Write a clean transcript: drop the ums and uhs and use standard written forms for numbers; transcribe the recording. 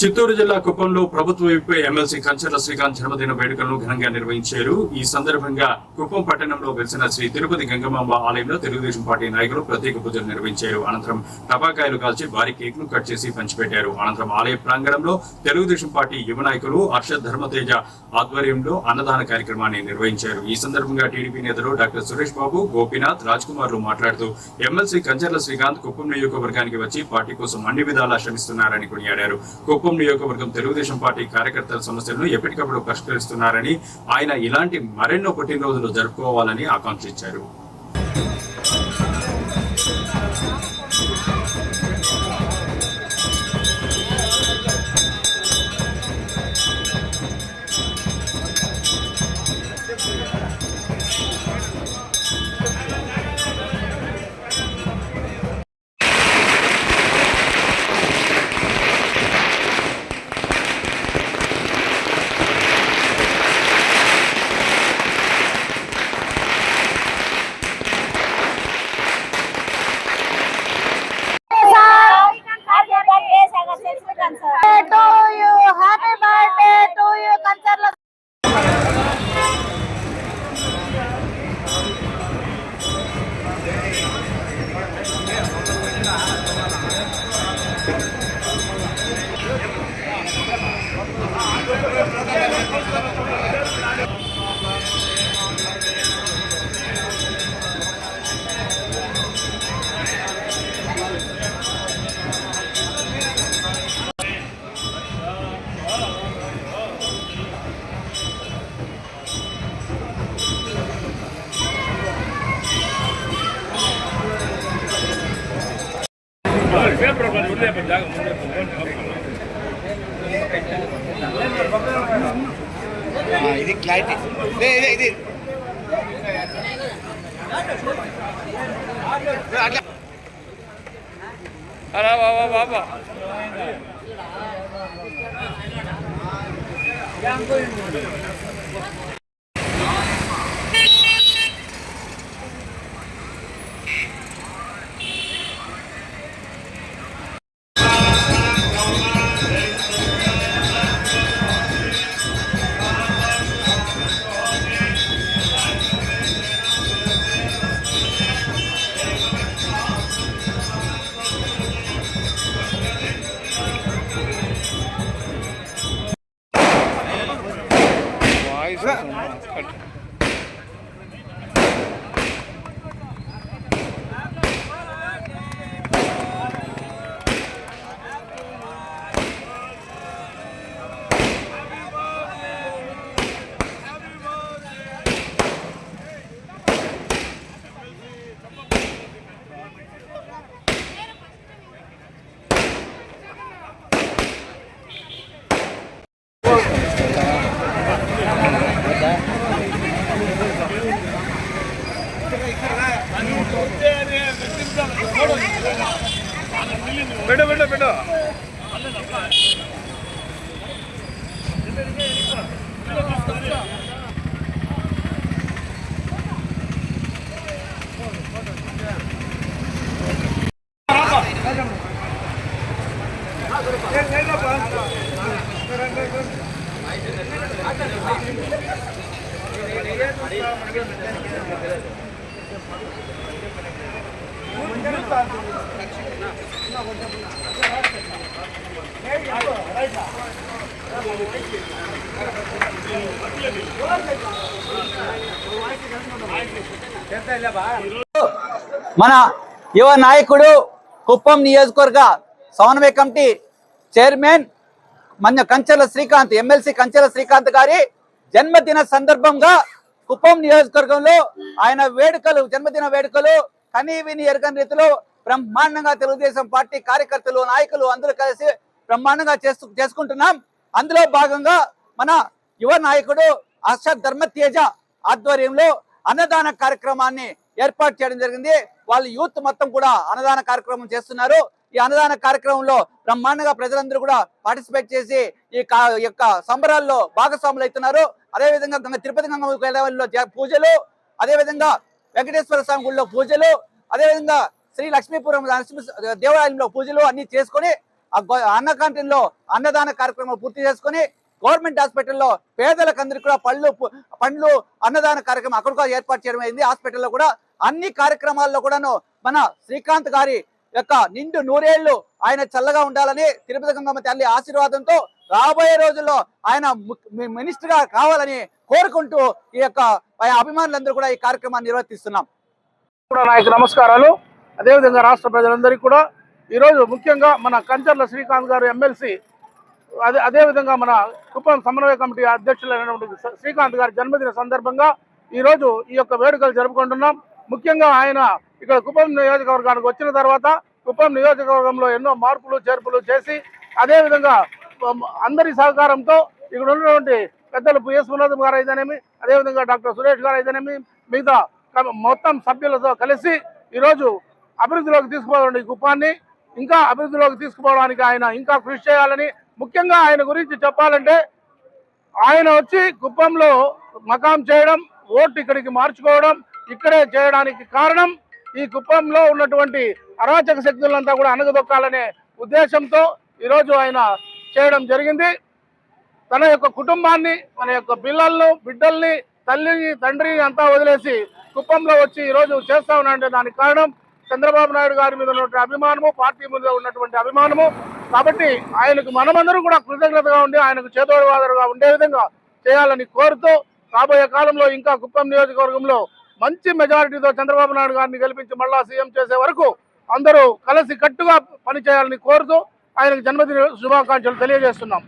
చిత్తూరు జిల్లా కుప్పంలో ప్రభుత్వ విప్ ఎమ్మెల్సీ కంచర్ల శ్రీకాంత్ జన్మదిన వేడుకలను ఘనంగా నిర్వహించారు. ఈ సందర్భంగా కుప్పం పట్టణంలో వెలిసిన శ్రీ తిరుపతి గంగమాంబ ఆలయంలో తెలుగుదేశం పార్టీ నాయకులు ప్రత్యేక పూజలు నిర్వహించారు. అనంతరం టపాకాయలు కాల్చి భారీ కేక్ ను కట్ చేసి పంచిపెట్టారు. అనంతరం ఆలయ ప్రాంగణంలో తెలుగుదేశం పార్టీ యువ నాయకులు హర్షద్ ధర్మతేజ ఆధ్వర్యంలో అన్నదాన కార్యక్రమాన్ని నిర్వహించారు. ఈ సందర్భంగా టీడీపీ నేతలు డాక్టర్ సురేష్ బాబు, గోపీనాథ్, రాజ్ కుమార్లు మాట్లాడుతూ ఎమ్మెల్సీ కంచర్ల శ్రీకాంత్ కుప్పం నియోజకవర్గానికి వచ్చి పార్టీ కోసం అన్ని విధాలా శ్రమిస్తున్నారని కొనియాడారు. కుప్పం నియోజకవర్గం తెలుగుదేశం పార్టీ కార్యకర్తల సమస్యలను ఎప్పటికప్పుడు పరిష్కరిస్తున్నారని, ఆయన ఇలాంటి మరెన్నో పుట్టినరోజులు జరుపుకోవాలని ఆకాంక్షించారు. ఇది క్లారిటీ ఇది అలా బాబా బాబా बेटो बेटो बेटो మన యువ నాయకుడు కుప్పం నియోజకవర్గ సమన్వయ committee chairman Kancharla Srikanth, MLC Kancharla Srikanth గారి జన్మదిన సందర్భంగా కుప్పం నియోజకవర్గంలో ఆయన వేడుకలు, జన్మదిన వేడుకలు కనీవిని ఎరగని రీతిలో బ్రహ్మాండంగా తెలుగుదేశం పార్టీ కార్యకర్తలు, నాయకులు అందరూ కలిసి బ్రహ్మాండంగా చేసుకుంటున్నాం. అందులో భాగంగా మన యువ నాయకుడు హర్షద్ ధర్మతేజ ఆధ్వర్యంలో అన్నదాన కార్యక్రమాన్ని ఏర్పాటు చేయడం జరిగింది. వాళ్ళు యూత్ మొత్తం కూడా అన్నదాన కార్యక్రమం చేస్తున్నారు. ఈ అన్నదాన కార్యక్రమంలో బ్రహ్మాండంగా ప్రజలందరూ కూడా పార్టిసిపేట్ చేసి ఈ యొక్క సంబరాల్లో భాగస్వాములు అవుతున్నారు. అదేవిధంగా తిరుపతి గంగలో పూజలు, అదేవిధంగా వెంకటేశ్వర స్వామి గుడిలో పూజలు, అదేవిధంగా శ్రీ లక్ష్మీపురం దేవాలయంలో పూజలు అన్ని చేసుకొని అన్న క్యాంటీన్లో అన్నదాన కార్యక్రమం పూర్తి చేసుకుని గవర్నమెంట్ హాస్పిటల్లో పేదలకు అందరికీ కూడా పండ్లు అన్నదాన కార్యక్రమం అక్కడ కూడా ఏర్పాటు చేయడం అయింది. హాస్పిటల్లో కూడా అన్ని కార్యక్రమాల్లో కూడాను మన శ్రీకాంత్ గారి యొక్క నిండు నూరేళ్లు ఆయన చల్లగా ఉండాలని తిరుపతి గంగమ్మ తల్లి ఆశీర్వాదంతో రాబోయే రోజుల్లో ఆయన మినిస్టర్ గా కావాలని కోరుకుంటూ ఈ యొక్క అభిమానులందరూ కూడా ఈ కార్యక్రమాన్ని నిర్వర్తిస్తున్నాం. నాయకు నమస్కారాలు. అదేవిధంగా రాష్ట్ర ప్రజలందరికీ కూడా ఈరోజు ముఖ్యంగా మన కంచర్ల శ్రీకాంత్ గారు ఎమ్మెల్సీ, అదేవిధంగా మన కుప్పం సమన్వయ కమిటీ అధ్యక్షులైనటువంటి శ్రీకాంత్ గారి జన్మదిన సందర్భంగా ఈరోజు ఈ యొక్క వేడుకలు జరుపుకుంటున్నాం. ముఖ్యంగా ఆయన ఇక్కడ కుప్పం నియోజకవర్గానికి వచ్చిన తర్వాత కుప్పం నియోజకవర్గంలో ఎన్నో మార్పులు చేర్పులు చేసి అదేవిధంగా అందరి సహకారంతో ఇక్కడ ఉన్నటువంటి పెద్దలు పిఎస్ వినోదం గారు అయితేనేమి, అదేవిధంగా డాక్టర్ సురేష్ గారు అయితేనేమి, మిగతా మొత్తం సభ్యులతో కలిసి ఈరోజు అభివృద్ధిలోకి తీసుకుపోవాలని కుప్పాన్ని ఇంకా అభివృద్ధిలోకి తీసుకుపోవడానికి ఆయన ఇంకా కృషి చేయాలని, ముఖ్యంగా ఆయన గురించి చెప్పాలంటే ఆయన వచ్చి కుప్పంలో మకాం చేయడం, ఓటు ఇక్కడికి మార్చుకోవడం, ఇక్కడే చేయడానికి కారణం ఈ కుప్పంలో ఉన్నటువంటి అరాచక శక్తులంతా కూడా అణగదొక్కాలనే ఉద్దేశంతో ఈరోజు ఆయన చేయడం జరిగింది. తన యొక్క కుటుంబాన్ని, తన యొక్క పిల్లలను, బిడ్డల్ని, తల్లిని, తండ్రిని అంతా వదిలేసి కుప్పంలో వచ్చి ఈరోజు చేస్తా ఉన్నాడంటే దానికి కారణం చంద్రబాబు నాయుడు గారి మీద ఉన్నటువంటి అభిమానము, పార్టీ మీద ఉన్నటువంటి అభిమానము. కాబట్టి ఆయనకు మనమందరూ కూడా కృతజ్ఞతగా ఉండి ఆయనకు చేదోడువాదరుగా ఉండే విధంగా చేయాలని కోరుతూ రాబోయే కాలంలో ఇంకా కుప్పం నియోజకవర్గంలో మంచి మెజారిటీతో చంద్రబాబు నాయుడు గారిని గెలిపించి మళ్ళా సీఎం చేసే వరకు అందరూ కలిసి కట్టుగా పనిచేయాలని కోరుతూ ఆయనకు జన్మదిన శుభాకాంక్షలు తెలియజేస్తున్నాం.